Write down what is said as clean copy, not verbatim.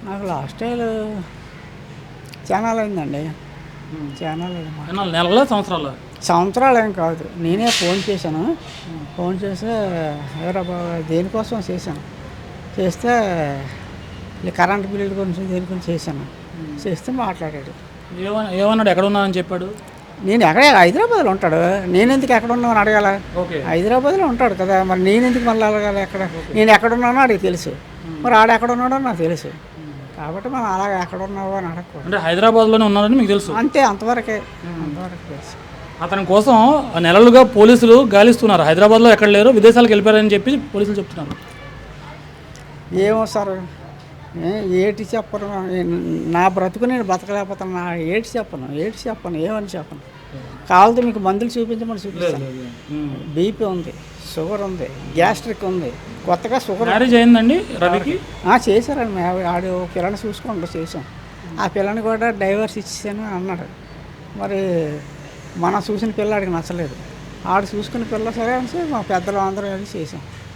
నాకు last time చానాలైందండి. చానాలైంది. నెలల సంవత్సరాలు సంవత్సరాలు ఏం కాదు. నేనే ఫోన్ చేశాను. ఫోన్ చేస్తే ఎవరా బాబు దేనికోసం చేశాను. చేస్తే కరెంట్ బిల్లు గురించి దేని గురించి చేశాను. చేస్తే మాట్లాడాడు. ఏమన్నాడు? ఎక్కడ ఉన్నానని చెప్పాడు? నేను ఎక్కడ హైదరాబాద్లో ఉంటాడు. నేను ఎందుకు ఎక్కడ ఉన్నామని అడగాల? హైదరాబాద్లో ఉంటాడు కదా, మరి నేను ఎందుకు మళ్ళీ అడగాలి? ఎక్కడ నేను ఎక్కడున్నానో అడిగి తెలుసు, మరి ఆడ ఎక్కడ ఉన్నాడో నాకు తెలుసు. కాబట్టి మనం అలాగే ఎక్కడ ఉన్నావో అని అడగకూడదు. అంటే హైదరాబాద్లోనే ఉన్నారని మీకు తెలుసు? అంతే, అంతవరకే తెలుసు. అతని కోసం నెలలుగా పోలీసులు గాలిస్తున్నారు. హైదరాబాద్లో ఎక్కడ లేరు, విదేశాలకు వెళ్ళిపోయారని చెప్పి పోలీసులు చెప్తున్నారు. ఏమో సార్, ఏటి చెప్పను. నా బ్రతుకు నేను బతకలేకపోతాను. నా ఏటి చెప్పను ఏమని చెప్పను. కావాలంటే మీకు మందులు చూపించమని చూపిస్తాను. బీపీ ఉంది, షుగర్ ఉంది, గ్యాస్ట్రిక్ ఉంది. కొత్తగా షుగర్. మ్యారేజ్ అయిందండి రవికి? చేశారండి. ఆడు పిల్లని చూసుకోండి చేసాం. ఆ పిల్లని కూడా డైవర్స్ ఇచ్చేసాను అన్నాడు. మరి మనం చూసిన పిల్ల ఆడికి నచ్చలేదు. ఆడు చూసుకున్న పిల్ల సరే అని మా పెద్దలు అందరం వెళ్ళి చేసాం.